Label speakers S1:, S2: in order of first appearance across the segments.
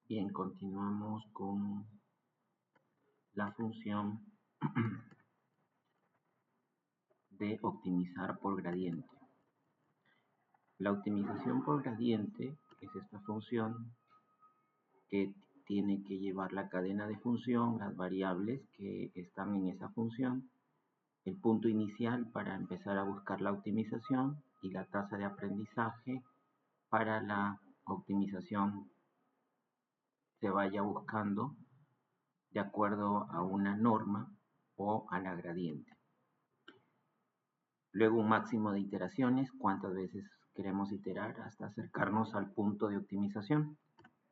S1: Bien, continuamos con la función de optimizar por gradiente. La optimización por gradiente es esta función que tiene que llevar la cadena de función, las variables que están en esa función, el punto inicial para empezar a buscar la optimización y la tasa de aprendizaje para la optimización se vaya buscando de acuerdo a una norma o a la gradiente. Luego un máximo de iteraciones, cuántas veces queremos iterar hasta acercarnos al punto de optimización.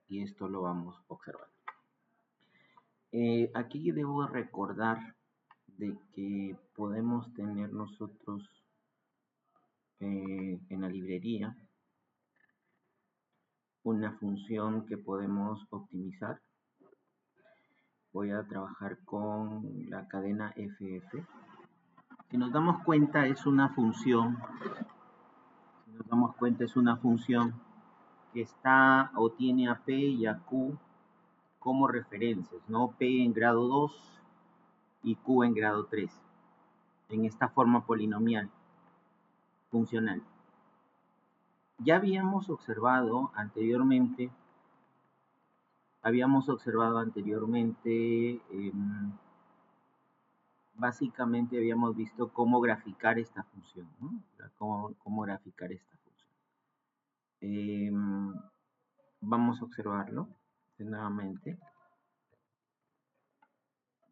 S1: Y esto lo vamos a observar. Aquí debo recordar de que podemos tener nosotros en la librería una función que podemos optimizar. Voy a trabajar con la cadena FF. Si nos damos cuenta es una función que está o tiene a P y a Q como referencias, ¿no? P en grado 2 y Q en grado 3, en esta forma polinomial funcional. Ya habíamos observado anteriormente, básicamente habíamos visto cómo graficar esta función, ¿no? Cómo graficar esta función. Vamos a observarlo nuevamente.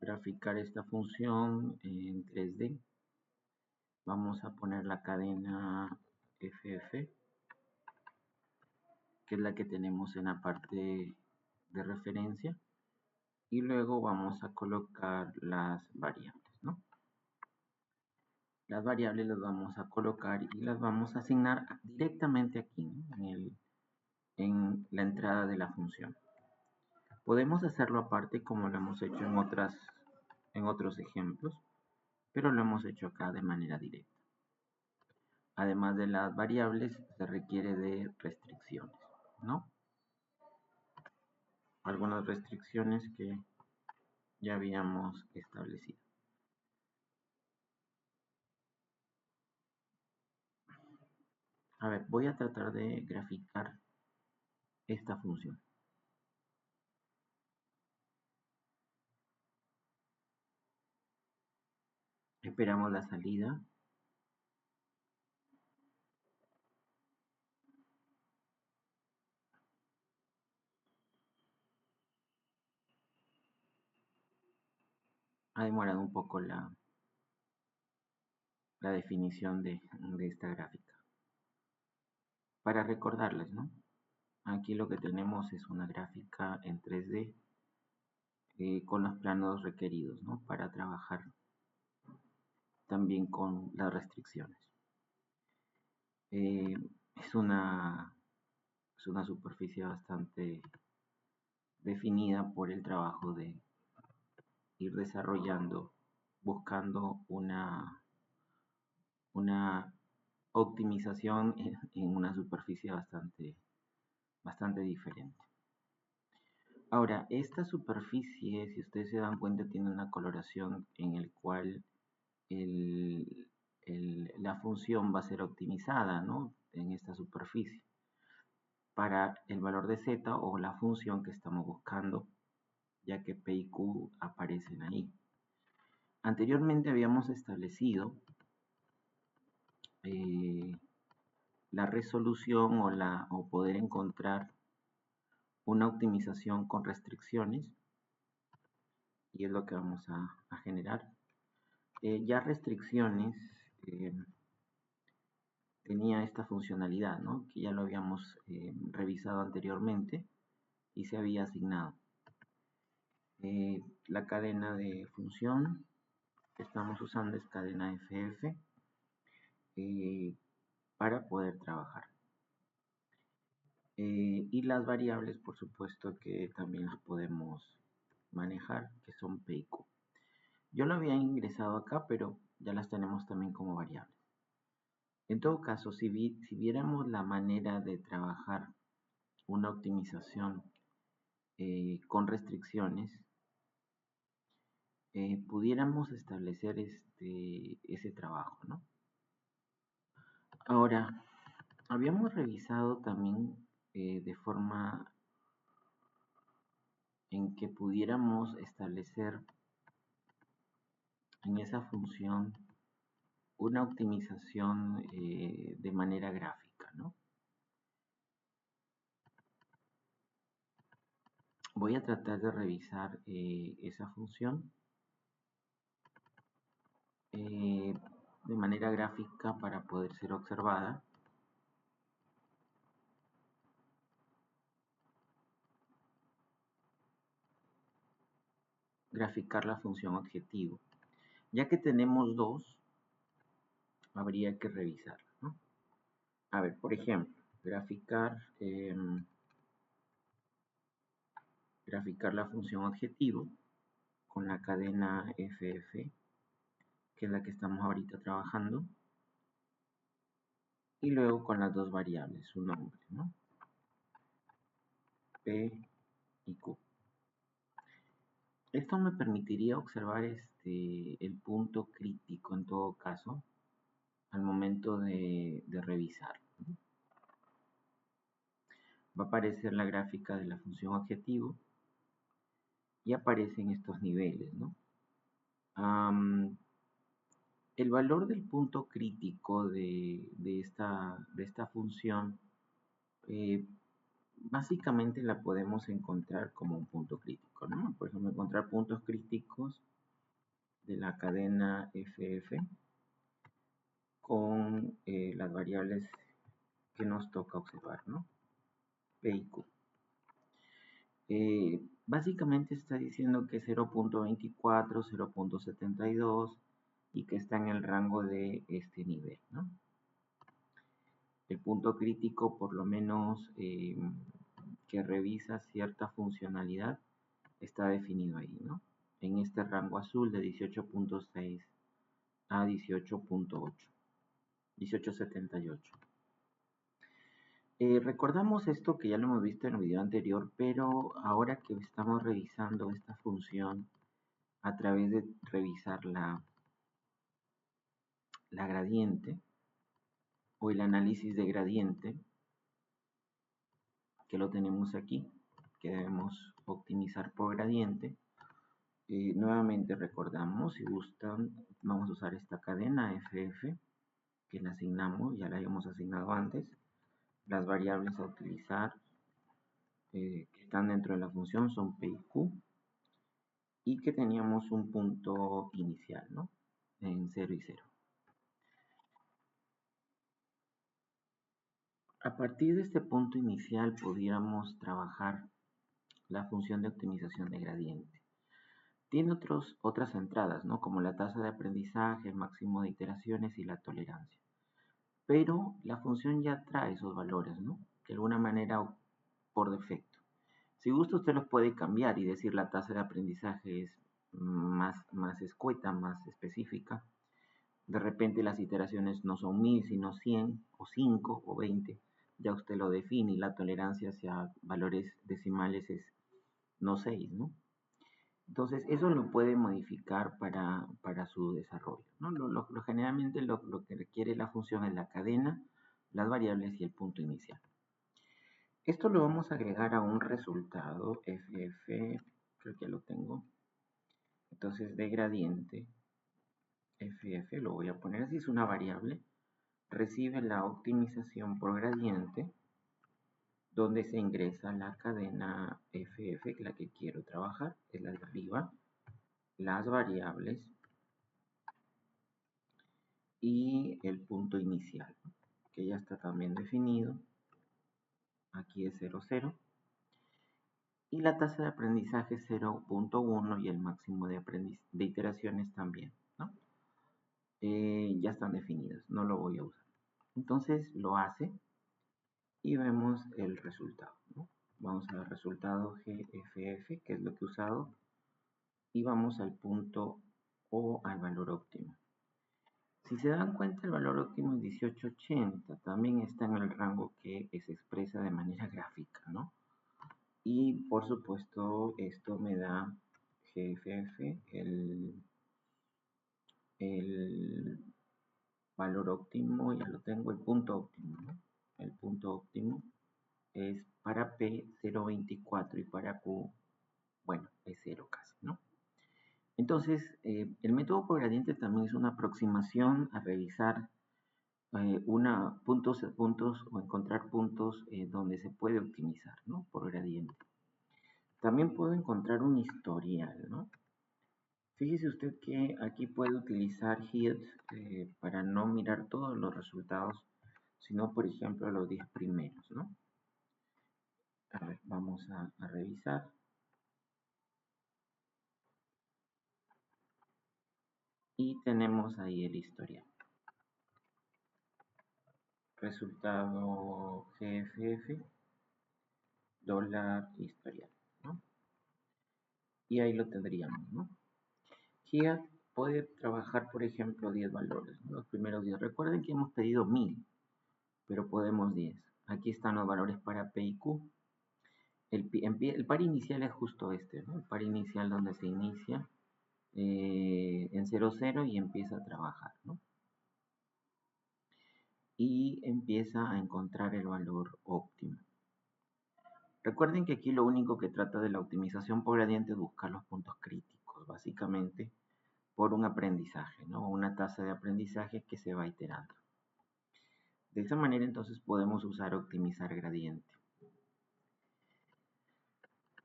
S1: Graficar esta función en 3D. Vamos a poner la cadena FF, que es la que tenemos en la parte de referencia. Y luego vamos a colocar las variables, ¿no? Las variables las vamos a colocar y las vamos a asignar directamente aquí, ¿no? en la entrada de la función. Podemos hacerlo aparte como lo hemos hecho en otros ejemplos, pero lo hemos hecho acá de manera directa. Además de las variables, se requiere de restricciones, ¿no? Algunas restricciones que ya habíamos establecido. A ver, voy a tratar de graficar esta función. Esperamos la salida. Ha demorado un poco la definición de esta gráfica. Para recordarles, ¿no? Aquí lo que tenemos es una gráfica en 3D con los planos requeridos, ¿no? Para trabajar también con las restricciones. Es una superficie bastante definida por el trabajo de ir desarrollando, buscando una optimización en una superficie bastante diferente. Ahora, esta superficie, si ustedes se dan cuenta, tiene una coloración en el cual la función va a ser optimizada, ¿no? En esta superficie para el valor de z o la función que estamos buscando, ya que P y Q aparecen ahí. Anteriormente habíamos establecido la resolución o poder encontrar una optimización con restricciones, y es lo que vamos a generar. Ya restricciones tenía esta funcionalidad, ¿no? Que ya lo habíamos revisado anteriormente y se había asignado. La cadena de función que estamos usando es cadena FF para poder trabajar. Y las variables, por supuesto, que también las podemos manejar, que son P y Q. Yo lo había ingresado acá, pero ya las tenemos también como variables. En todo caso, si viéramos la manera de trabajar una optimización con restricciones, pudiéramos establecer ese trabajo, ¿no? Ahora, habíamos revisado también de forma en que pudiéramos establecer en esa función una optimización de manera gráfica, ¿no? Voy a tratar de revisar esa función de manera gráfica para poder ser observada. Graficar la función objetivo. Ya que tenemos dos, habría que revisarla, ¿no? A ver, por ejemplo, graficar la función objetivo con la cadena FF, que es la que estamos ahorita trabajando, y luego con las dos variables, su nombre, ¿no? P y Q. Esto me permitiría observar el punto crítico en todo caso al momento de revisar, ¿no? Va a aparecer la gráfica de la función objetivo y aparecen estos niveles, ¿no? El valor del punto crítico de esta función eh, básicamente la podemos encontrar como un punto crítico, ¿no? Por ejemplo, encontrar puntos críticos de la cadena FF con las variables que nos toca observar, ¿no? P y Q. Básicamente está diciendo que 0.24, 0.72 y que está en el rango de este nivel, ¿no? El punto crítico, por lo menos que revisa cierta funcionalidad, está definido ahí, ¿no? En este rango azul de 18.6 a 18.8, 18.78. Recordamos esto que ya lo hemos visto en el video anterior, pero ahora que estamos revisando esta función a través de revisar la gradiente o el análisis de gradiente, que lo tenemos aquí, que debemos optimizar por gradiente. Nuevamente recordamos, si gustan, vamos a usar esta cadena FF, que la asignamos, ya la habíamos asignado antes. Las variables a utilizar que están dentro de la función son P y Q, y que teníamos un punto inicial, ¿no? En 0 y 0. A partir de este punto inicial podríamos trabajar la función de optimización de gradiente. Tiene otras entradas, ¿no? Como la tasa de aprendizaje, el máximo de iteraciones y la tolerancia. Pero la función ya trae esos valores, ¿no? De alguna manera por defecto. Si gusta usted los puede cambiar y decir la tasa de aprendizaje es más escueta, más específica. De repente las iteraciones no son 1000, sino 100 o 5 o 20. Ya usted lo define y la tolerancia hacia valores decimales es no 6, ¿no? Entonces, eso lo puede modificar para su desarrollo, ¿no? Generalmente lo que requiere la función es la cadena, las variables y el punto inicial. Esto lo vamos a agregar a un resultado FF, creo que lo tengo. Entonces, de gradiente, FF, lo voy a poner así, es una variable, recibe la optimización por gradiente, donde se ingresa la cadena FF, la que quiero trabajar, es la de arriba, las variables y el punto inicial, que ya está también definido. Aquí es 0, 0. Y la tasa de aprendizaje es 0.1 y el máximo de iteraciones también, ¿no? Ya están definidas, no lo voy a usar. Entonces lo hace y vemos el resultado, ¿no? Vamos al resultado GFF, que es lo que he usado, y vamos al punto o al valor óptimo. Si se dan cuenta, el valor óptimo es 1880, también está en el rango que se expresa de manera gráfica, ¿no? Y por supuesto, esto me da GFF, el valor óptimo, ya lo tengo, el punto óptimo, ¿no? El punto óptimo es para P 0.24 y para Q, bueno, es 0 casi, ¿no? Entonces, el método por gradiente también es una aproximación a revisar puntos o encontrar puntos donde se puede optimizar, ¿no? Por gradiente. También puedo encontrar un historial, ¿no? Fíjese usted que aquí puede utilizar HEAD para no mirar todos los resultados, sino, por ejemplo, los 10 primeros, ¿no? A ver, vamos a revisar. Y tenemos ahí el historial. Resultado GFF, dólar, historial, ¿no? Y ahí lo tendríamos, ¿no? HEAD puede trabajar, por ejemplo, 10 valores, ¿no? Los primeros 10. Recuerden que hemos pedido 1000, pero podemos 10. Aquí están los valores para P y Q. El par inicial es justo este, ¿no? El par inicial donde se inicia en 00 y empieza a trabajar, ¿no? Y empieza a encontrar el valor óptimo. Recuerden que aquí lo único que trata de la optimización por gradiente es buscar los puntos críticos, básicamente por un aprendizaje, ¿no? Una tasa de aprendizaje que se va iterando. De esa manera entonces podemos usar optimizar gradiente.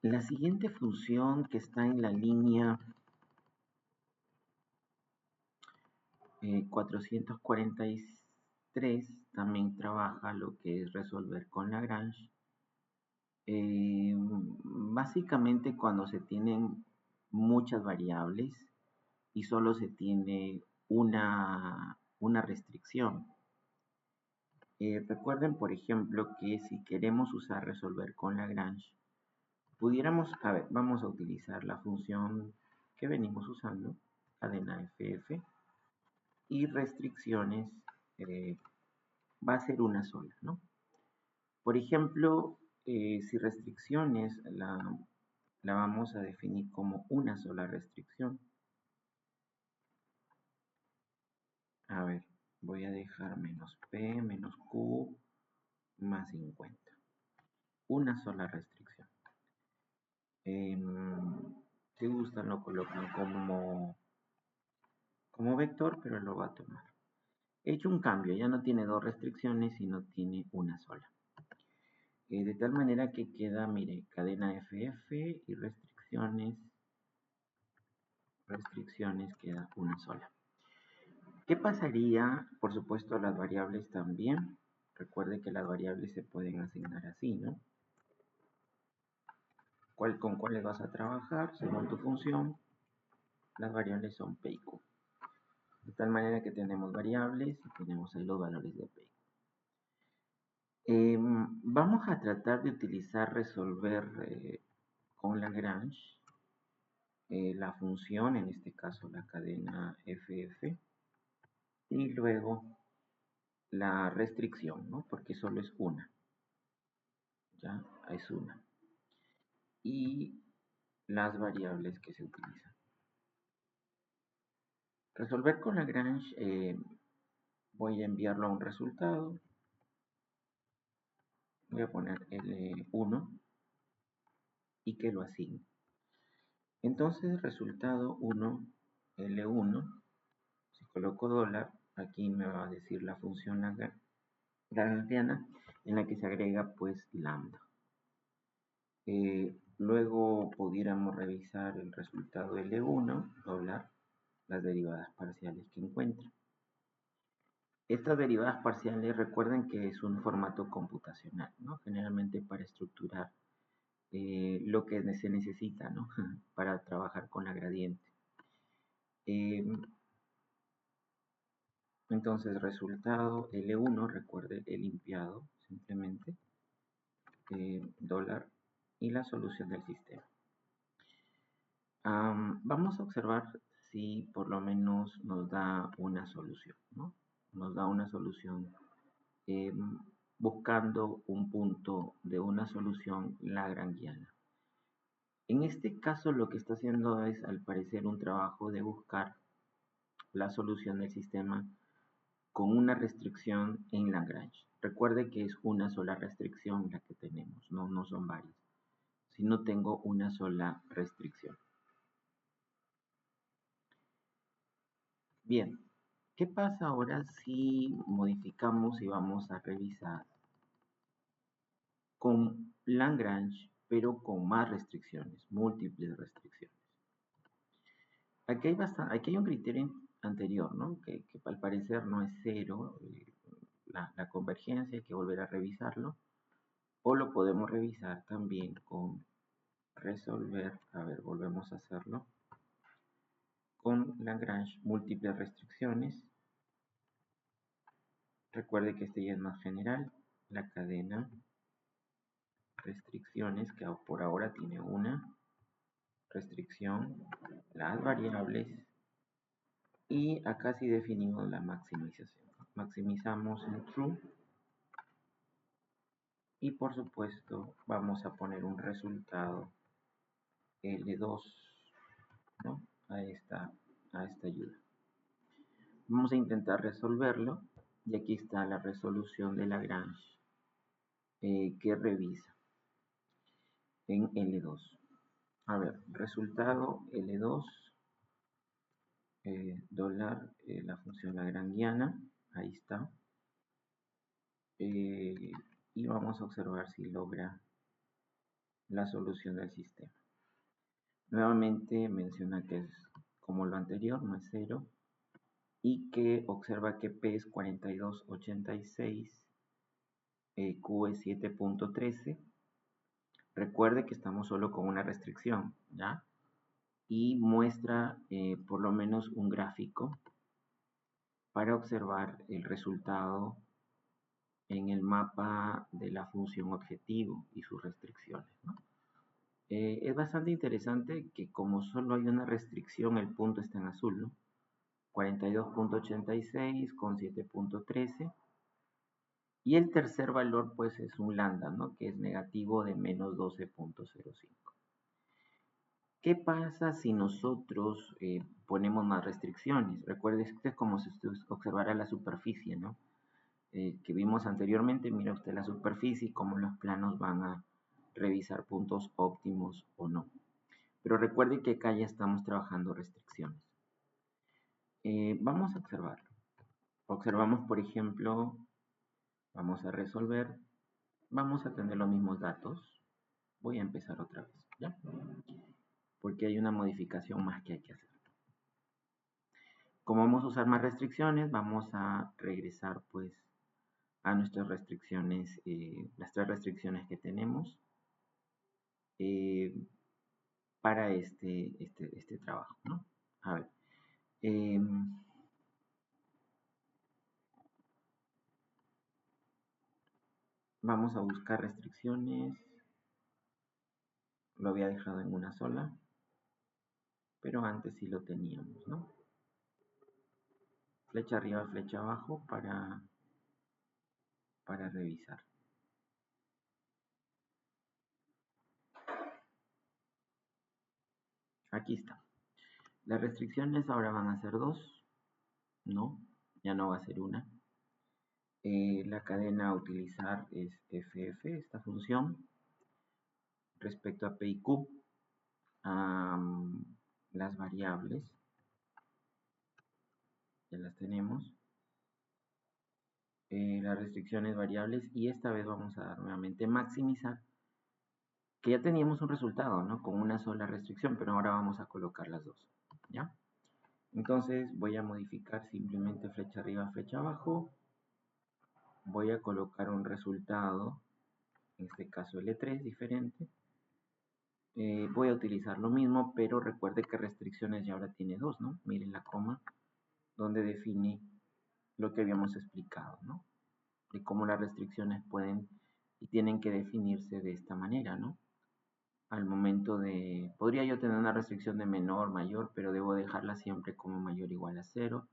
S1: La siguiente función que está en la línea 443 también trabaja lo que es resolver con Lagrange. Básicamente cuando se tienen muchas variables y solo se tiene una restricción. Recuerden, por ejemplo, que si queremos usar resolver con Lagrange, pudiéramos, a ver, vamos a utilizar la función que venimos usando, cadena FF, y restricciones va a ser una sola, ¿no? Por ejemplo, si restricciones la vamos a definir como una sola restricción. A ver, voy a dejar menos P menos Q más 50. Una sola restricción. Si gustan lo colocan como vector, pero lo va a tomar. He hecho un cambio, ya no tiene dos restricciones, sino tiene una sola. De tal manera que queda, mire, cadena FF y restricciones queda una sola. ¿Qué pasaría? Por supuesto, las variables también. Recuerde que las variables se pueden asignar así, ¿no? ¿Con cuáles vas a trabajar? Según tu función, las variables son P y Q. De tal manera que tenemos variables y tenemos ahí los valores de P. Vamos a tratar de utilizar resolver con Lagrange la función, en este caso la cadena FF, y luego la restricción, ¿no? Porque solo es una. Ya, es una. Y las variables que se utilizan. Resolver con Lagrange, voy a enviarlo a un resultado. Voy a poner L1 y que lo asigne. Entonces, resultado 1, L1, si coloco dólar, aquí me va a decir la función lagrangiana en la que se agrega pues lambda. Luego pudiéramos revisar el resultado L1, dólar, las derivadas parciales que encuentra. Estas derivadas parciales recuerden que es un formato computacional, ¿no? Generalmente para estructurar lo que se necesita, ¿no? Para trabajar con la gradiente. Entonces, resultado L1, recuerde el limpiado, simplemente, dólar y la solución del sistema. Vamos a observar si por lo menos nos da una solución, ¿no? Nos da una solución buscando un punto de una solución lagrangiana. En este caso lo que está haciendo es, al parecer, un trabajo de buscar la solución del sistema con una restricción en Lagrange. Recuerde que es una sola restricción la que tenemos, no son varias. Si no tengo una sola restricción. Bien, ¿qué pasa ahora si modificamos y vamos a revisar con Lagrange, pero con más restricciones, múltiples restricciones? Aquí hay un criterio anterior, ¿no? Que al parecer no es cero, la convergencia, hay que volver a revisarlo. O lo podemos revisar también con resolver, a ver, volvemos a hacerlo, con Lagrange múltiples restricciones. Recuerde que este ya es más general, la cadena restricciones, que por ahora tiene una restricción, las variables, y acá sí definimos la maximización. Maximizamos en true, y por supuesto vamos a poner un resultado L2, ¿no? a esta ayuda. Vamos a intentar resolverlo, y aquí está la resolución de Lagrange que revisa en L2. A ver, resultado L2, dólar, la función lagrangiana, ahí está. Y vamos a observar si logra la solución del sistema. Nuevamente menciona que es como lo anterior, no es cero, y que observa que P es 4286, Q es 7.13. Recuerde que estamos solo con una restricción, ¿ya? Y muestra por lo menos un gráfico para observar el resultado en el mapa de la función objetivo y sus restricciones, ¿no? Es bastante interesante que como solo hay una restricción, el punto está en azul, ¿no? 42.86 con 7.13. Y el tercer valor pues es un lambda, ¿no? Que es negativo de menos 12.05. ¿Qué pasa si nosotros ponemos más restricciones? Recuerde, esto es como si usted observara la superficie, ¿no? Que vimos anteriormente. Mira usted la superficie y cómo los planos van a revisar puntos óptimos o no. Pero recuerde que acá ya estamos trabajando restricciones. Vamos a observarlo. Observamos, por ejemplo, vamos a resolver, vamos a tener los mismos datos. Voy a empezar otra vez, ¿ya? Porque hay una modificación más que hay que hacer. Como vamos a usar más restricciones, vamos a regresar pues a nuestras restricciones, las tres restricciones que tenemos para este trabajo, ¿no? A ver, vamos a buscar restricciones. Lo había dejado en una sola, pero antes sí lo teníamos, ¿no? Flecha arriba, flecha abajo para revisar. Aquí está. Las restricciones ahora van a ser dos, ¿no? Ya no va a ser una. La cadena a utilizar es FF, esta función. Respecto a P y Q, las variables, ya las tenemos. Las restricciones variables, y esta vez vamos a dar nuevamente maximizar, que ya teníamos un resultado, ¿no? Con una sola restricción, pero ahora vamos a colocar las dos, ¿ya? Entonces voy a modificar simplemente flecha arriba, flecha abajo. Voy a colocar un resultado, en este caso L3, diferente. Voy a utilizar lo mismo, pero recuerde que restricciones ya ahora tiene dos, ¿no? Miren la coma, donde define lo que habíamos explicado, ¿no? De cómo las restricciones pueden y tienen que definirse de esta manera, ¿no? Al momento de... Podría yo tener una restricción de menor, mayor, pero debo dejarla siempre como mayor o igual a 0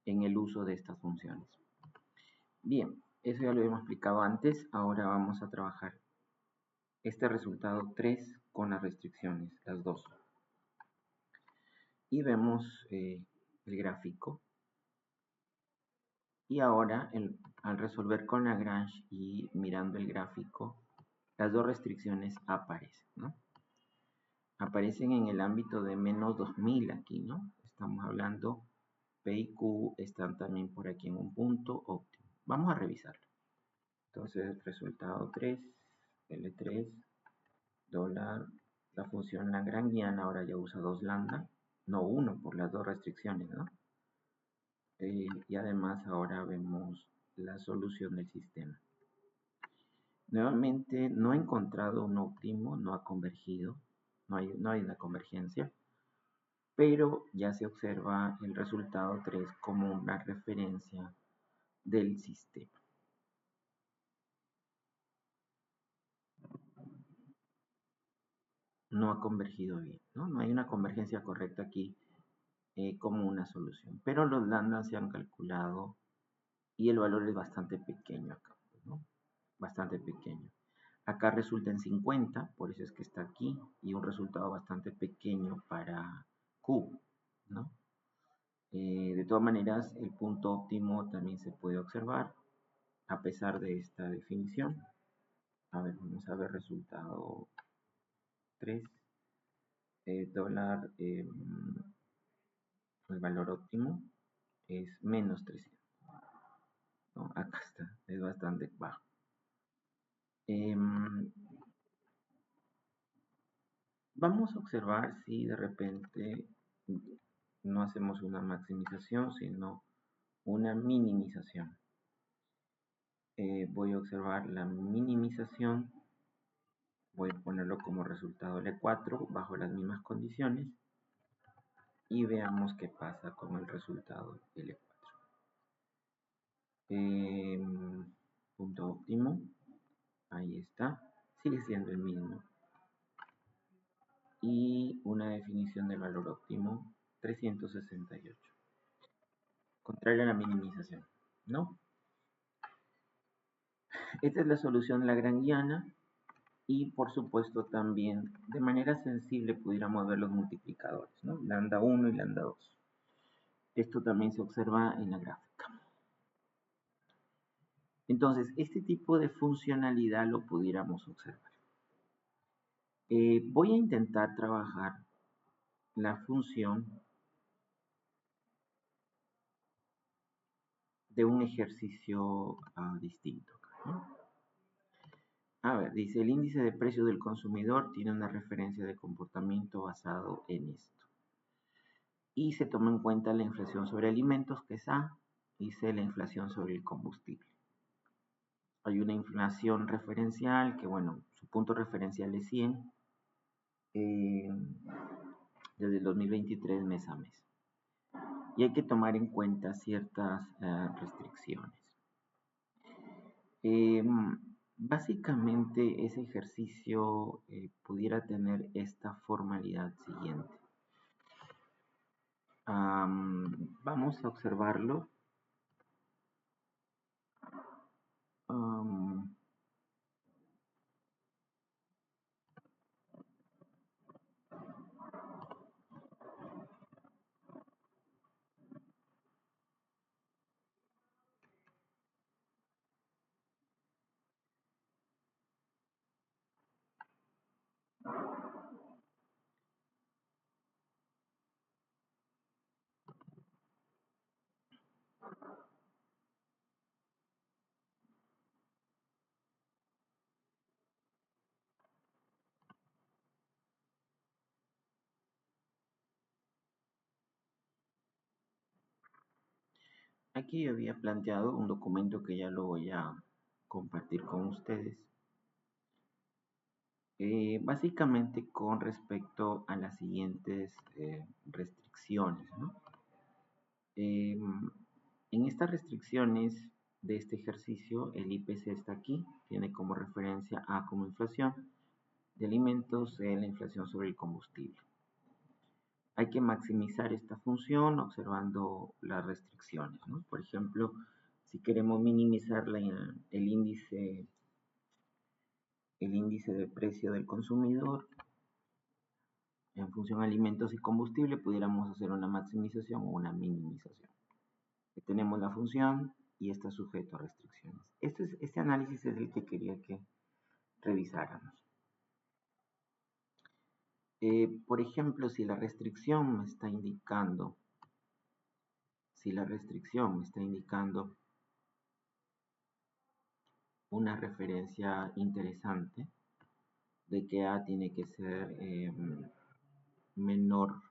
S1: en el uso de estas funciones. Bien, eso ya lo habíamos explicado antes. Ahora vamos a trabajar este resultado 3 con las restricciones, las dos. Y vemos el gráfico. Y ahora, al resolver con Lagrange y mirando el gráfico, las dos restricciones aparecen, ¿no? Aparecen en el ámbito de menos 2000 aquí, ¿no? Estamos hablando, P y Q están también por aquí en un punto óptimo. Vamos a revisarlo. Entonces, resultado 3, L3, dólar, la función lagrangiana ahora ya usa 2 lambda, no 1 por las dos restricciones, ¿no? Y además ahora vemos la solución del sistema. Nuevamente no he encontrado un óptimo, no ha convergido, no hay una convergencia, pero ya se observa el resultado 3 como una referencia del sistema. No ha convergido bien, ¿no? No hay una convergencia correcta aquí como una solución, pero los lambda se han calculado y el valor es bastante pequeño acá, ¿no? Bastante pequeño. Acá resulta en 50, por eso es que está aquí, y un resultado bastante pequeño para Q, ¿no? De todas maneras, el punto óptimo también se puede observar a pesar de esta definición. A ver, vamos a ver resultado 3. Dólar, el valor óptimo es menos 300. ¿No? Acá está, es bastante bajo. Vamos a observar si de repente no hacemos una maximización, sino una minimización. Voy a observar la minimización, voy a ponerlo como resultado L4 bajo las mismas condiciones y veamos qué pasa con el resultado L4. Punto óptimo, ahí está, sigue siendo el mismo. Y una definición del valor óptimo, 368. Contrario a la minimización, ¿no? Esta es la solución lagrangiana y por supuesto también de manera sensible pudiéramos ver los multiplicadores, ¿no? Lambda 1 y lambda 2. Esto también se observa en la gráfica. Entonces, este tipo de funcionalidad lo pudiéramos observar. Voy a intentar trabajar la función de un ejercicio distinto, ¿no? A ver, dice, el índice de precio del consumidor tiene una referencia de comportamiento basado en esto. Y se toma en cuenta la inflación sobre alimentos, que es A, y C, la inflación sobre el combustible. Hay una inflación referencial, que bueno, su punto referencial es 100, desde el 2023 mes a mes. Y hay que tomar en cuenta ciertas restricciones. Básicamente ese ejercicio pudiera tener esta formalidad siguiente. Vamos a observarlo. Aquí yo había planteado un documento que ya lo voy a compartir con ustedes. Básicamente con respecto a las siguientes restricciones, ¿no? En estas restricciones de este ejercicio, el IPC está aquí, tiene como referencia A como inflación de alimentos, la inflación sobre el combustible. Hay que maximizar esta función observando las restricciones, ¿no? Por ejemplo, si queremos minimizar el índice el índice de precio del consumidor en función a alimentos y combustible, pudiéramos hacer una maximización o una minimización. Tenemos la función y está sujeto a restricciones. Este análisis es el que quería que revisáramos. Por ejemplo, si la restricción me está indicando una referencia interesante de que A tiene que ser menor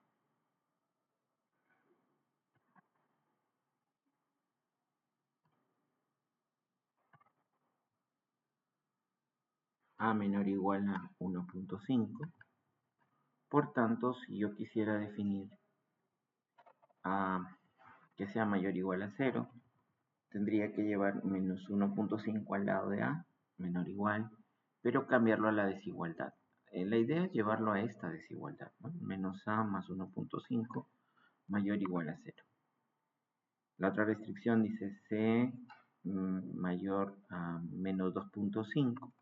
S1: o igual a 1.5. Por tanto, si yo quisiera definir A que sea mayor o igual a 0, tendría que llevar menos 1.5 al lado de A, menor o igual, pero cambiarlo a la desigualdad. La idea es llevarlo a esta desigualdad, ¿no? Menos A más 1.5 mayor o igual a 0. La otra restricción dice C mayor a menos 2.5.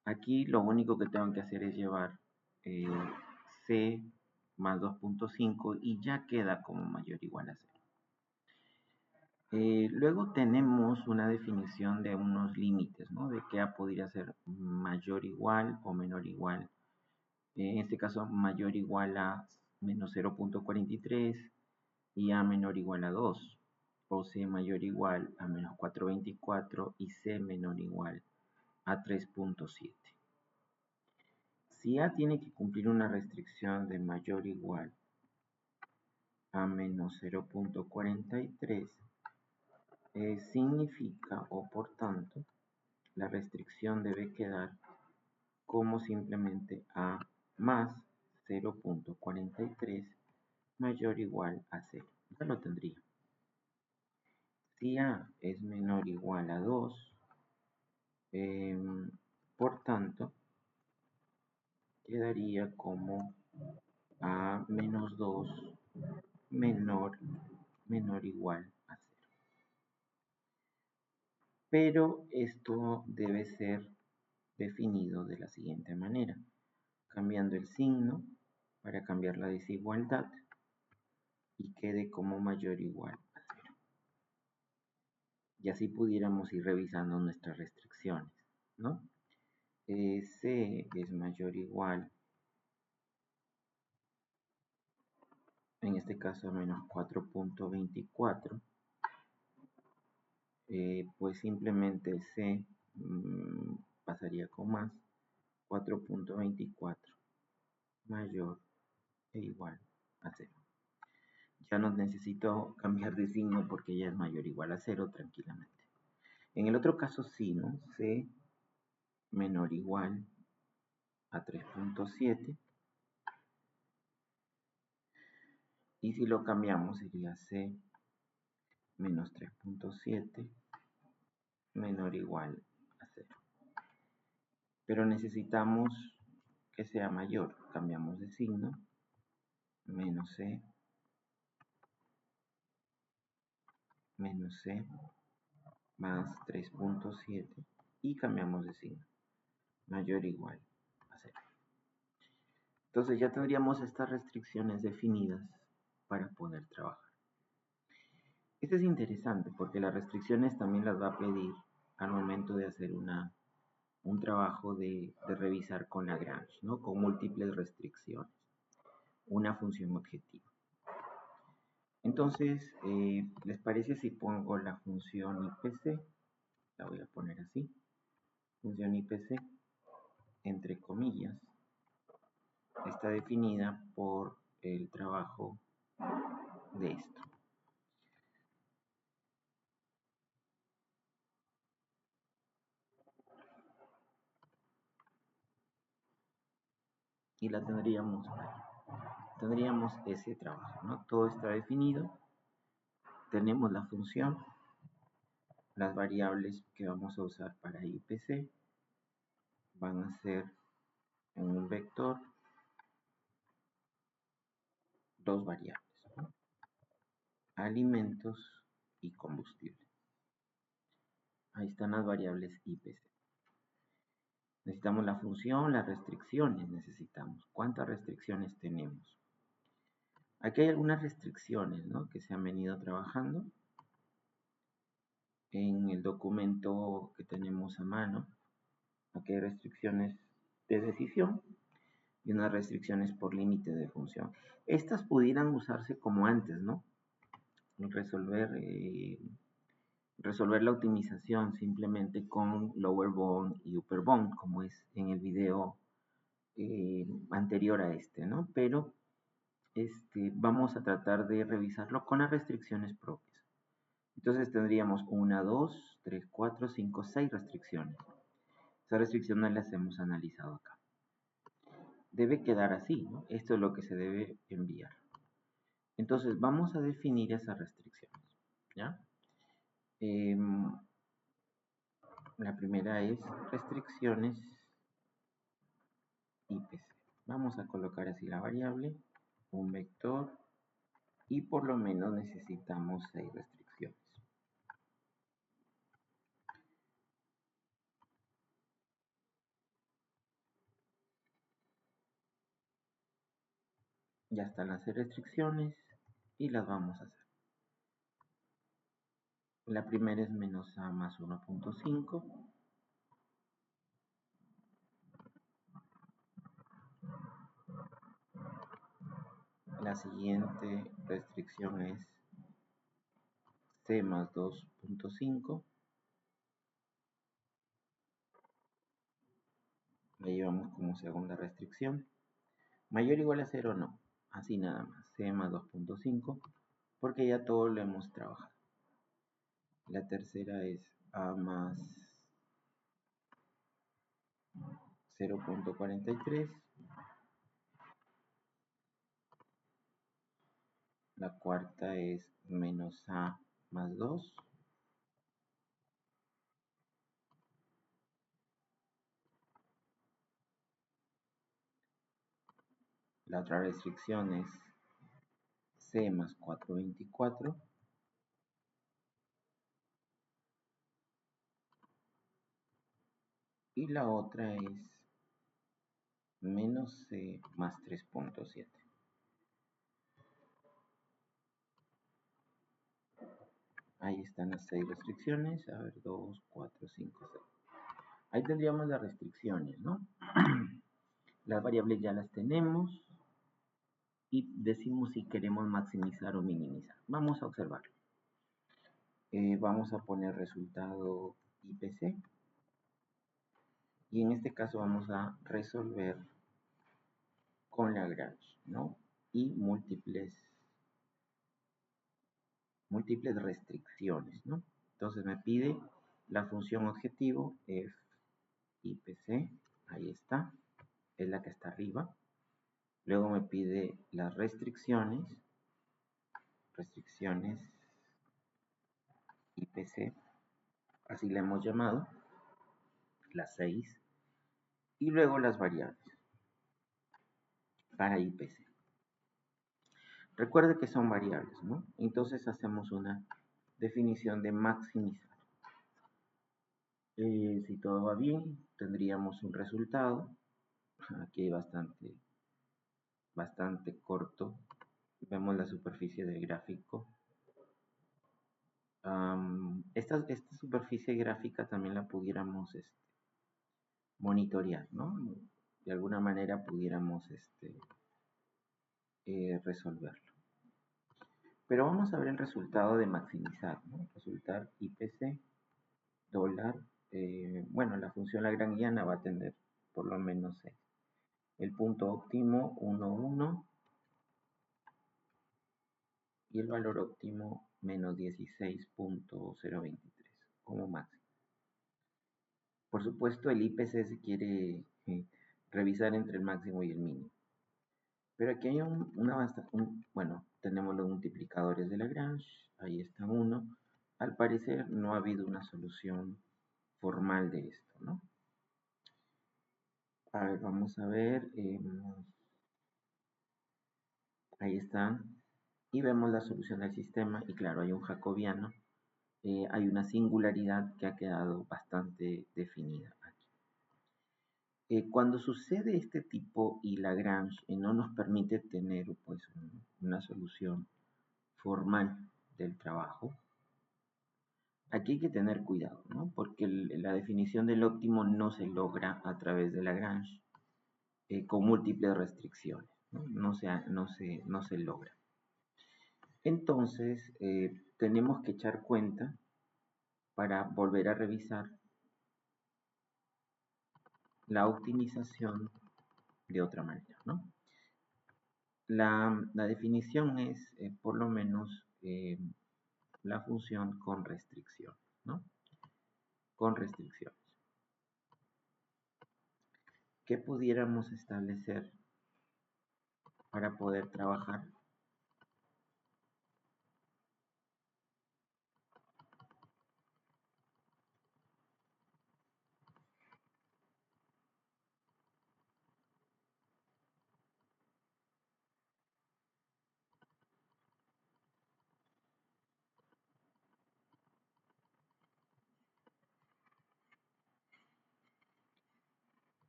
S1: Aquí lo único que tengo que hacer es llevar C más 2.5 y ya queda como mayor o igual a 0. Luego tenemos una definición de unos límites, ¿no? De que A podría ser mayor o igual o menor o igual. En este caso, mayor o igual a menos 0.43 y A menor o igual a 2. O C mayor o igual a menos 4.24 y C menor o igual a 3.7. Si A tiene que cumplir una restricción de mayor o igual a menos 0.43, significa, o por tanto, la restricción debe quedar como simplemente A más 0.43 mayor o igual a 0. Ya lo tendría. Si A es menor o igual a 2, por tanto, quedaría como A menos 2 menor o igual a 0. Pero esto debe ser definido de la siguiente manera, cambiando el signo para cambiar la desigualdad y quede como mayor o igual a 0. Y así pudiéramos ir revisando nuestras restricciones, ¿no? C es mayor o igual, en este caso a menos 4.24, pues simplemente C pasaría con más 4.24 mayor e igual a 0. Ya no necesito cambiar de signo porque ya es mayor o igual a 0 tranquilamente. En el otro caso sí, ¿no? C menor o igual a 3.7 y si lo cambiamos sería C menos 3.7 menor o igual a 0. Pero necesitamos que sea mayor. Cambiamos de signo. Menos C más 3.7 y cambiamos de signo. Mayor o igual a 0. Entonces ya tendríamos estas restricciones definidas para poder trabajar. Esto es interesante porque las restricciones también las va a pedir al momento de hacer un trabajo de revisar con Lagrange, ¿no? Con múltiples restricciones, una función objetiva. Entonces, ¿les parece si pongo la función IPC? La voy a poner así, función IPC, entre comillas, está definida por el trabajo de esto. Y la tendríamos ese trabajo, ¿no? Todo está definido, tenemos la función, las variables que vamos a usar para IPC van a ser en un vector dos variables, ¿no? Alimentos y combustible. Ahí están las variables IPC. Necesitamos la función, las restricciones necesitamos. ¿Cuántas restricciones tenemos? Aquí hay algunas restricciones, ¿no?, que se han venido trabajando en el documento que tenemos a mano. Aquí hay restricciones de decisión y unas restricciones por límite de función. Estas pudieran usarse como antes, ¿no? Resolver la optimización simplemente con lower bound y upper bound, como es en el video anterior a este, ¿no? Pero vamos a tratar de revisarlo con las restricciones propias. Entonces tendríamos 1, 2, 3, 4, 5, 6 restricciones. Esas restricciones las hemos analizado acá. Debe quedar así, ¿no? Esto es lo que se debe enviar. Entonces vamos a definir esas restricciones, ¿ya? La primera es restricciones IPC. Vamos a colocar así la variable, un vector, y por lo menos necesitamos 6 restricciones. Ya están las 6 restricciones y las vamos a hacer. La primera es menos a más 1.5. La siguiente restricción es c más 2.5. La llevamos como segunda restricción. Mayor o igual a 0 no. Así nada más. C más 2.5. Porque ya todo lo hemos trabajado. La tercera es A más 0.43. La cuarta es menos A más 2. La otra restricción es C más 424. Y la otra es menos C más 3.7. Ahí están las 6 restricciones. A ver, 2, 4, 5, 6. Ahí tendríamos las restricciones, ¿no? Las variables ya las tenemos. Y decimos si queremos maximizar o minimizar. Vamos a observarlo. Vamos a poner resultado IPC. Y en este caso vamos a resolver con Lagrange, ¿no? Y múltiples restricciones, ¿no? Entonces me pide la función objetivo f IPC, ahí está, es la que está arriba. Luego me pide las restricciones IPC, así le hemos llamado, las 6, y luego las variables para IPC. Recuerde que son variables, ¿no? Entonces hacemos una definición de maximizar. Si todo va bien, tendríamos un resultado, aquí bastante corto. Vemos la superficie del gráfico. Esta superficie gráfica también la pudiéramos monitorear, ¿no? De alguna manera pudiéramos resolverlo. Pero vamos a ver el resultado de maximizar, ¿no? Resultar IPC, dólar, bueno, la función lagrangiana va a tener por lo menos el punto óptimo 1, 1 y el valor óptimo menos 16.023 como máximo. Por supuesto, el IPC se quiere revisar entre el máximo y el mínimo. Pero aquí hay bueno, tenemos los multiplicadores de Lagrange, ahí está uno. Al parecer no ha habido una solución formal de esto, ¿no? A ver, vamos a ver. Ahí está. Y vemos la solución del sistema. Y claro, hay un jacobiano. Hay una singularidad que ha quedado bastante definida aquí. Cuando sucede este tipo y Lagrange no nos permite tener pues, una solución formal del trabajo, aquí hay que tener cuidado, ¿no? Porque la definición del óptimo no se logra a través de Lagrange con múltiples restricciones, ¿no? No se logra. Entonces, tenemos que echar cuenta para volver a revisar la optimización de otra manera, ¿no? La definición es, por lo menos, la función con restricción, ¿no? Con restricciones. ¿Qué pudiéramos establecer para poder trabajar?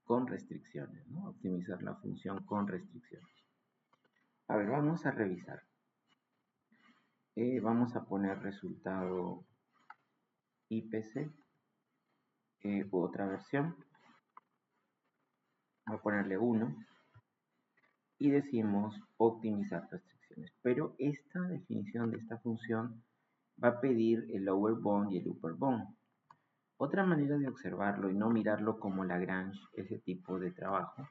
S1: Con restricciones, ¿no? Optimizar la función con restricciones. A ver, vamos a revisar. Vamos a poner resultado IPC, otra versión. Voy a ponerle 1 y decimos optimizar restricciones. Pero esta definición de esta función va a pedir el lower bound y el upper bound. Otra manera de observarlo y no mirarlo como Lagrange, ese tipo de trabajo,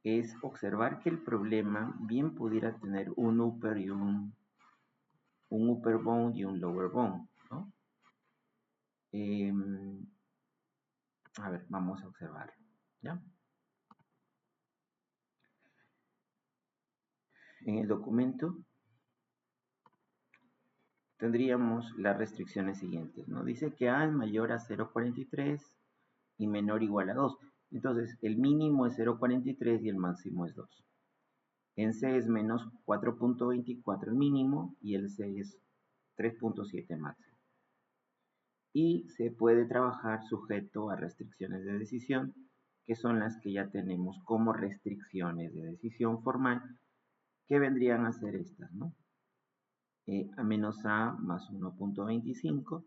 S1: es observar que el problema bien pudiera tener un upper y un upper bound y un lower bound, ¿no? A ver, vamos a observarlo, ¿ya? En el documento tendríamos las restricciones siguientes, ¿no? Dice que A es mayor a 0,43 y menor o igual a 2. Entonces, el mínimo es 0,43 y el máximo es 2. En C es menos 4,24 el mínimo y el C es 3,7 máximo. Y se puede trabajar sujeto a restricciones de decisión, que son las que ya tenemos como restricciones de decisión formal, que vendrían a ser estas, ¿no? A menos A más 1,25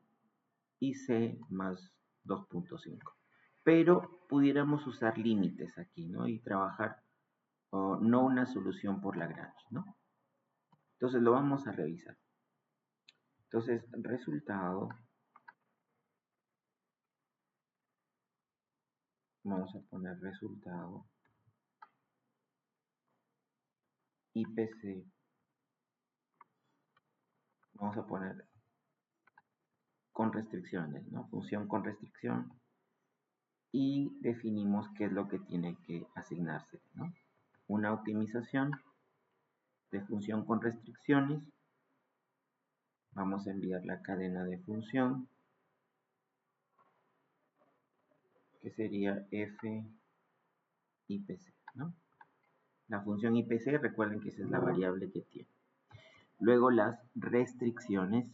S1: y C más 2,5. Pero pudiéramos usar límites aquí, ¿no? Y trabajar no una solución por Lagrange, ¿no? Entonces lo vamos a revisar. Entonces, resultado, vamos a poner resultado IPC, vamos a poner con restricciones, ¿no? Función con restricción y definimos qué es lo que tiene que asignarse, ¿no? Una optimización de función con restricciones. Vamos a enviar la cadena de función, que sería f IPC, ¿no? La función IPC, recuerden que esa es la variable que tiene. Luego las restricciones,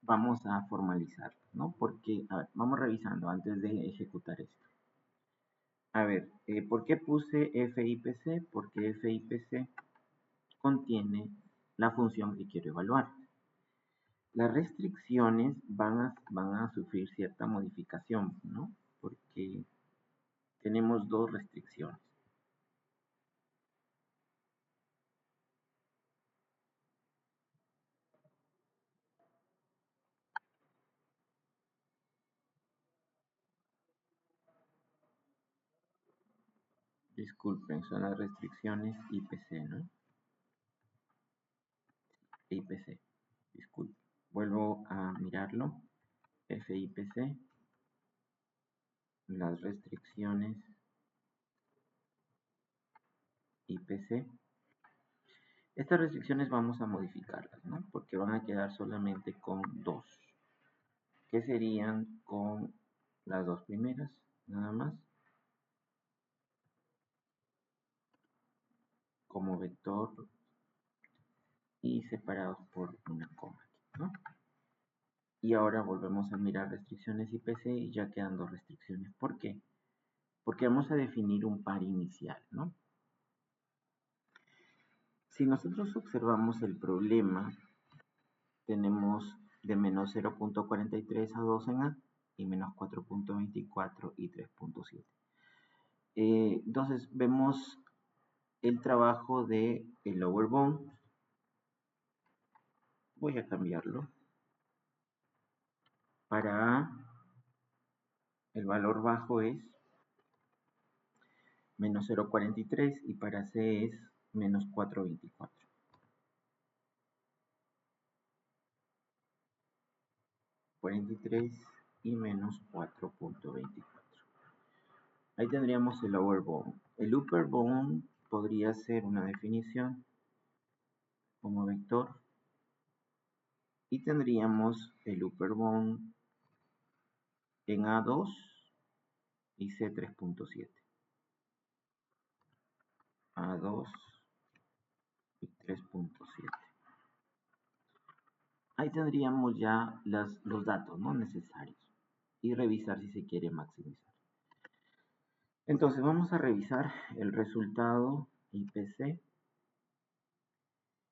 S1: vamos a formalizar, ¿no? Porque, a ver, vamos revisando antes de ejecutar esto. A ver, ¿por qué puse FIPC? Porque FIPC contiene la función que quiero evaluar. Las restricciones van a sufrir cierta modificación, ¿no? Porque tenemos dos restricciones. Disculpen, son las restricciones IPC, ¿no? IPC, disculpen. Vuelvo a mirarlo. FIPC, las restricciones IPC. Estas restricciones vamos a modificarlas, ¿no? Porque van a quedar solamente con dos. ¿Qué serían con las dos primeras? Nada más. Como vector y separados por una coma, ¿no? Y ahora volvemos a mirar restricciones IPC y ya quedan dos restricciones. ¿Por qué? Porque vamos a definir un par inicial, ¿no? Si nosotros observamos el problema, tenemos de menos 0.43 a 2 en A y menos 4.24 y 3.7. Entonces vemos el trabajo de el lower bound. Voy a cambiarlo. Para A, el valor bajo es menos 0.43 y para C es menos 4.24. 43 y menos 4.24. Ahí tendríamos el lower bound. El upper bound podría ser una definición como vector y tendríamos el upper bound en A2 y C3.7. A2 y 3.7. Ahí tendríamos ya los datos, ¿no?, necesarios y revisar si se quiere maximizar. Entonces vamos a revisar el resultado IPC.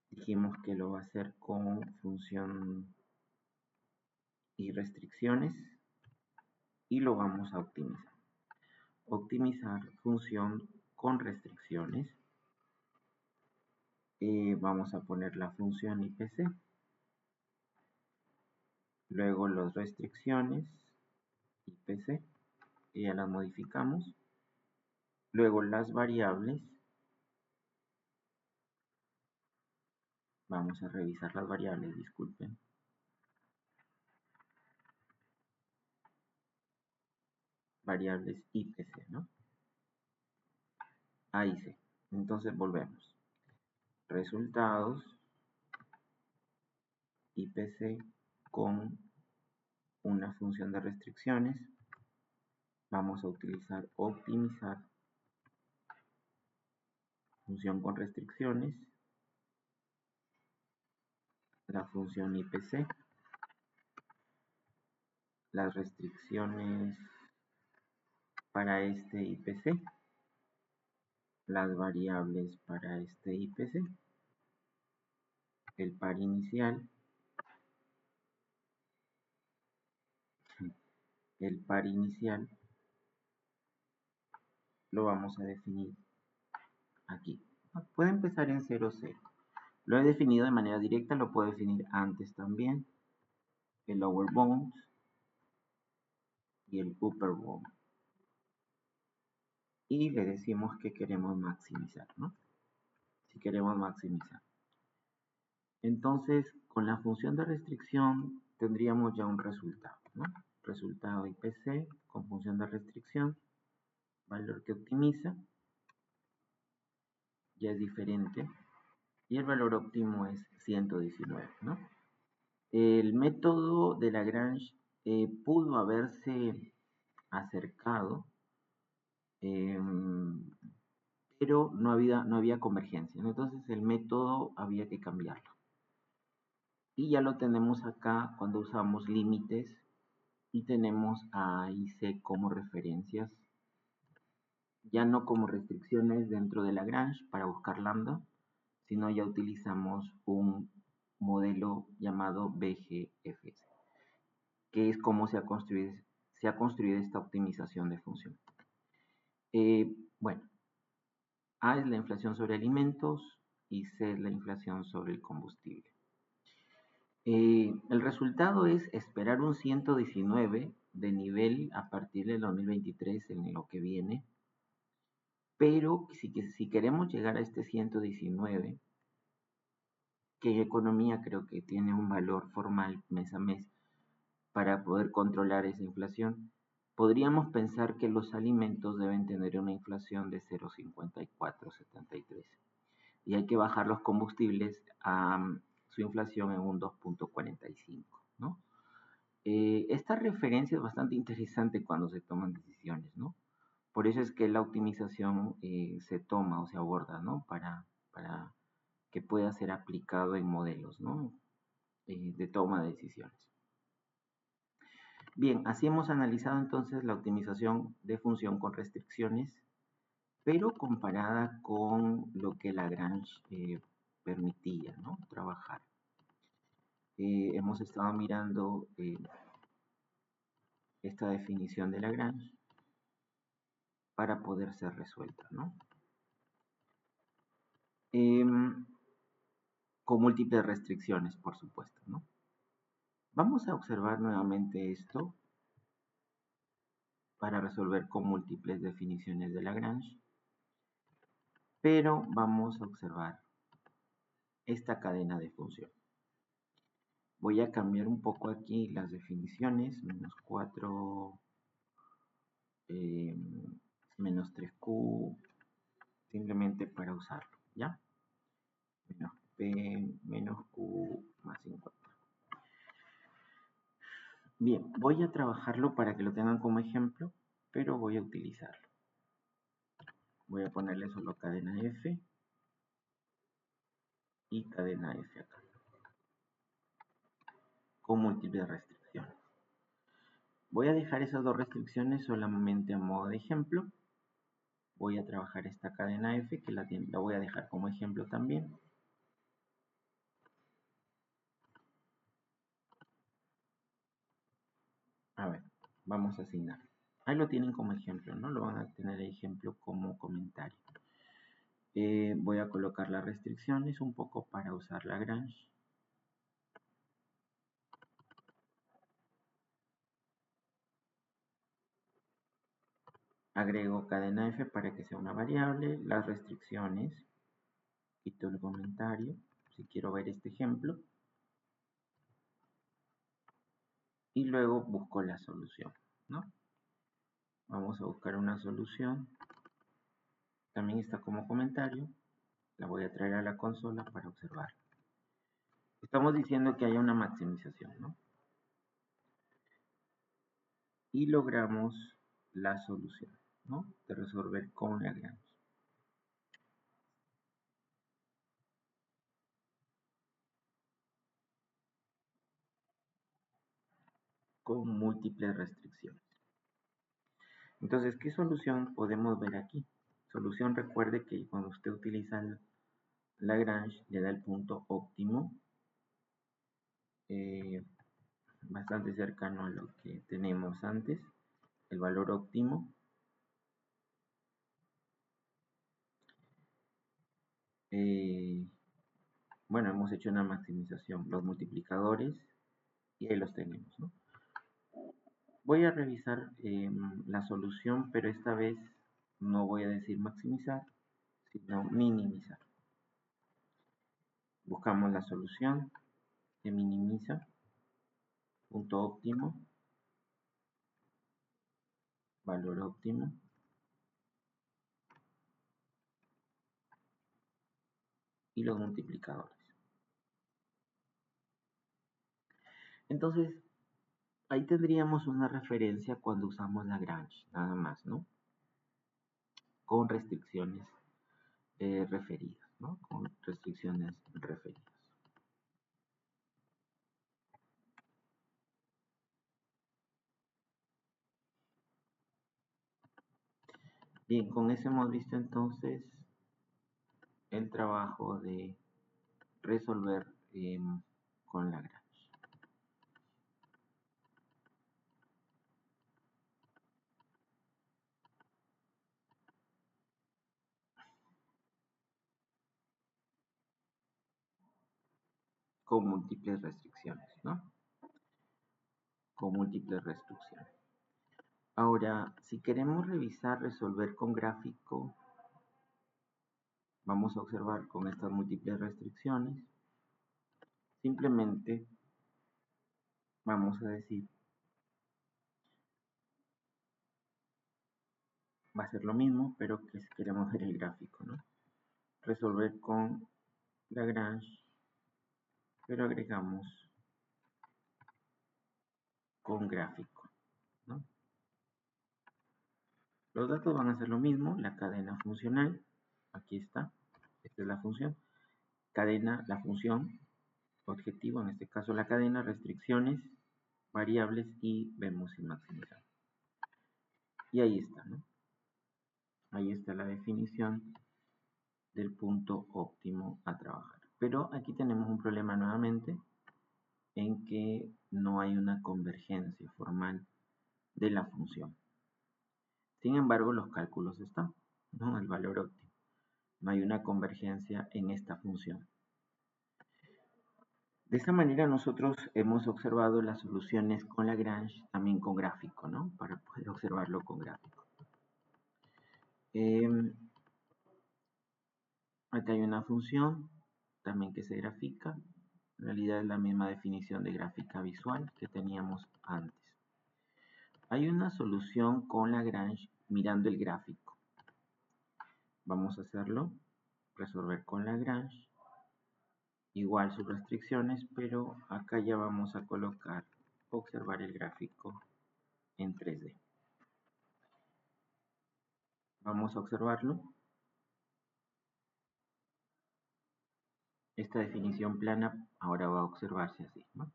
S1: Dijimos que lo va a hacer con función y restricciones y lo vamos a optimizar. Optimizar función con restricciones. Vamos a poner la función IPC. Luego las restricciones IPC, que ya las modificamos. Luego las variables. Vamos a revisar las variables, disculpen. Variables IPC, ¿no? Ahí sí. Entonces volvemos. Resultados IPC con una función de restricciones. Vamos a utilizar optimizar función con restricciones, la función IPC, las restricciones para este IPC, las variables para este IPC, el par inicial, lo vamos a definir aquí. Puede empezar en 0, 0. Lo he definido de manera directa, lo puedo definir antes también. El lower bound y el upper bound. Y le decimos que queremos maximizar, ¿no? Si queremos maximizar. Entonces, con la función de restricción tendríamos ya un resultado, ¿no? Resultado IPC con función de restricción, valor que optimiza, ya es diferente, y el valor óptimo es 119, ¿no? El método de Lagrange pudo haberse acercado, pero no había convergencia, ¿no? Entonces el método había que cambiarlo. Y ya lo tenemos acá cuando usamos límites y tenemos a y C como referencias, ya no como restricciones dentro de Lagrange para buscar lambda, sino ya utilizamos un modelo llamado BGFS, que es como se ha construido esta optimización de función. Bueno, A es la inflación sobre alimentos y C es la inflación sobre el combustible. El resultado es esperar un 119 de nivel a partir del 2023 en lo que viene, pero si queremos llegar a este 119, que en economía creo que tiene un valor formal mes a mes para poder controlar esa inflación, podríamos pensar que los alimentos deben tener una inflación de 0,5473 y hay que bajar los combustibles a su inflación en un 2.45, ¿no? Esta referencia es bastante interesante cuando se toman decisiones, ¿no? Por eso es que la optimización se toma o se aborda, ¿no? Para que pueda ser aplicado en modelos, ¿no? De toma de decisiones. Bien, así hemos analizado entonces la optimización de función con restricciones, pero comparada con lo que Lagrange permitía, ¿no? Trabajar. Hemos estado mirando esta definición de Lagrange para poder ser resuelta, ¿no? Con múltiples restricciones, por supuesto, ¿no? Vamos a observar nuevamente esto para resolver con múltiples definiciones de Lagrange, pero vamos a observar esta cadena de función. Voy a cambiar un poco aquí las definiciones, menos 4, menos 3q, simplemente para usarlo, ¿ya? Menos p menos q más 50. Bien, voy a trabajarlo para que lo tengan como ejemplo, pero voy a utilizarlo. Voy a ponerle solo cadena F y cadena F acá, con múltiples restricciones. Voy a dejar esas dos restricciones solamente a modo de ejemplo. Voy a trabajar esta cadena F, que la voy a dejar como ejemplo también. A ver, vamos a asignar. Ahí lo tienen como ejemplo, ¿no? Lo van a tener de ejemplo como comentario. Voy a colocar las restricciones un poco para usar Lagrange. Agrego cadena F para que sea una variable, las restricciones, quito el comentario, si quiero ver este ejemplo, y luego busco la solución, ¿no? Vamos a buscar una solución, también está como comentario, la voy a traer a la consola para observar. Estamos diciendo que haya una maximización, ¿no? Y logramos la solución, ¿no? De resolver con Lagrange. Con múltiples restricciones. Entonces, ¿qué solución podemos ver aquí? Solución, recuerde que cuando usted utiliza el Lagrange le da el punto óptimo, bastante cercano a lo que tenemos antes, el valor óptimo. Bueno, hemos hecho una maximización, los multiplicadores, y ahí los tenemos, ¿no? Voy a revisar la solución, pero esta vez no voy a decir maximizar, sino minimizar. Buscamos la solución que minimiza, punto óptimo, valor óptimo, y los multiplicadores. Entonces, ahí tendríamos una referencia cuando usamos Lagrange, nada más, ¿no? Con restricciones referidas, ¿no? Con restricciones referidas. Bien, con eso hemos visto entonces el trabajo de resolver con Lagrange. Con múltiples restricciones, ¿no? Con múltiples restricciones. Ahora, si queremos revisar, resolver con gráfico, vamos a observar con estas múltiples restricciones, simplemente vamos a decir, va a ser lo mismo, pero que si queremos ver el gráfico, ¿no? Resolver con Lagrange, pero agregamos con gráfico, ¿no? Los datos van a ser lo mismo, la cadena funcional, aquí está, esta es la función, cadena, la función, objetivo, en este caso la cadena, restricciones, variables y vemos si maximizamos. Y ahí está, ¿no? Ahí está la definición del punto óptimo a trabajar. Pero aquí tenemos un problema nuevamente en que no hay una convergencia formal de la función. Sin embargo, los cálculos están, ¿no? El valor óptimo. No hay una convergencia en esta función. De esta manera nosotros hemos observado las soluciones con Lagrange, también con gráfico, ¿no? Para poder observarlo con gráfico. Acá hay una función también que se grafica. En realidad es la misma definición de gráfica visual que teníamos antes. Hay una solución con Lagrange mirando el gráfico. Vamos a hacerlo, resolver con Lagrange. Igual sus restricciones, pero acá ya vamos a colocar, observar el gráfico en 3D. Vamos a observarlo. Esta definición plana ahora va a observarse así, ¿no?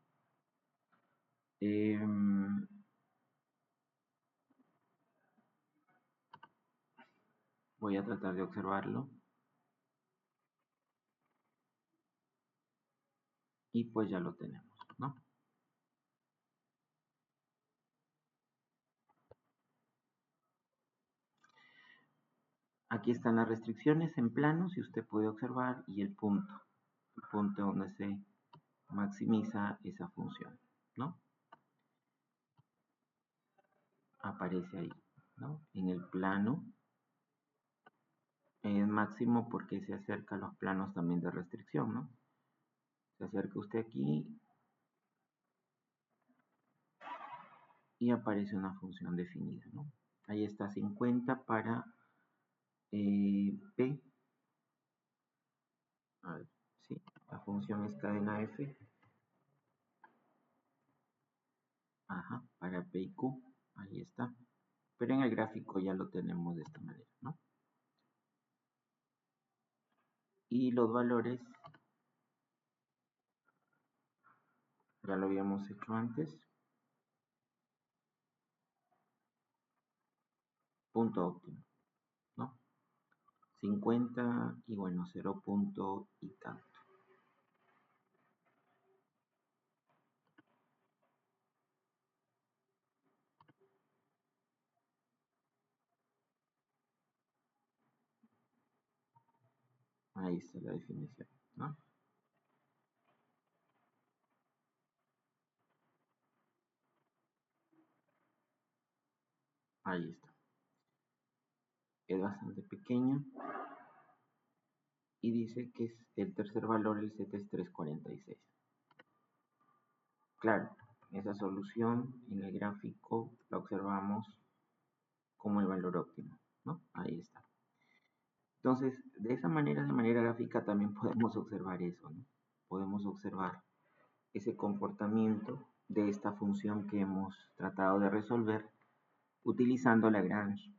S1: Voy a tratar de observarlo. Y pues ya lo tenemos, ¿no? Aquí están las restricciones en plano, si usted puede observar, y el punto donde se maximiza esa función, ¿no? Aparece ahí, ¿no? En el plano es máximo porque se acerca a los planos también de restricción, ¿no? Se acerca usted aquí y aparece una función definida, ¿no? Ahí está 50 para P. A ver, sí, la función es cadena F. Ajá, para P y Q, ahí está. Pero en el gráfico ya lo tenemos de esta manera, ¿no? Y los valores, ya lo habíamos hecho antes. Punto óptimo, ¿no? 50 y bueno, 0 punto y tanto. Ahí está la definición, ¿no? Ahí está. Es bastante pequeño. Y dice que es el tercer valor, el Z es 346. Claro, esa solución en el gráfico la observamos como el valor óptimo, ¿no? Ahí está. Entonces, de esa manera, de manera gráfica, también podemos observar eso, ¿no? Podemos observar ese comportamiento de esta función que hemos tratado de resolver utilizando Lagrange.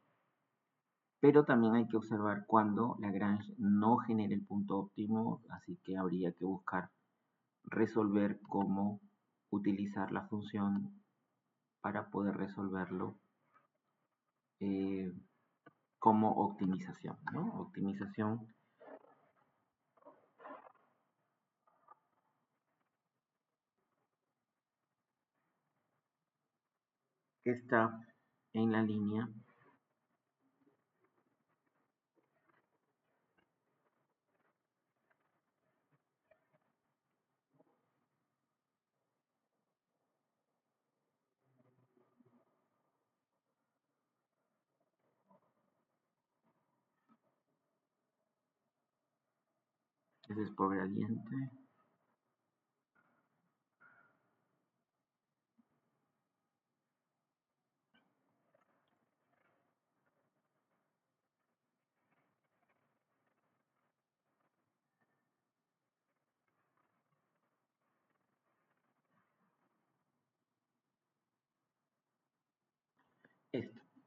S1: Pero también hay que observar cuando Lagrange no genera el punto óptimo, así que habría que buscar resolver cómo utilizar la función para poder resolverlo como optimización, ¿no? Optimización que está en la línea ese es por gradiente.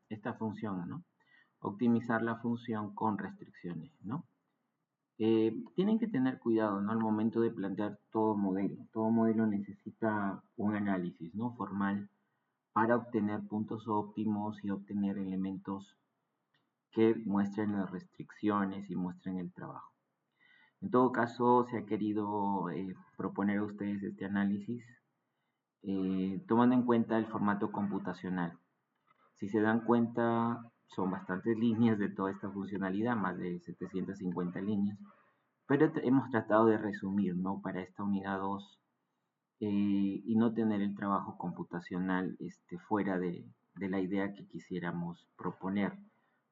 S1: Esta función, ¿no? Optimizar la función con restricciones, ¿no? Tienen que tener cuidado, ¿no? Al momento de plantear todo modelo. Todo modelo necesita un análisis, ¿no? Formal para obtener puntos óptimos y obtener elementos que muestren las restricciones y muestren el trabajo. En todo caso, se ha querido proponer a ustedes este análisis tomando en cuenta el formato computacional. Si se dan cuenta, son bastantes líneas de toda esta funcionalidad, más de 750 líneas, pero hemos tratado de resumir, ¿no? Para esta unidad 2 y no tener el trabajo computacional fuera de la idea que quisiéramos proponer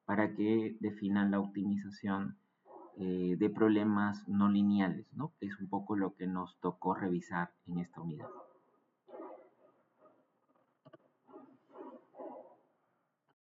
S1: para que definan la optimización de problemas no lineales, ¿no? Que es un poco lo que nos tocó revisar en esta unidad.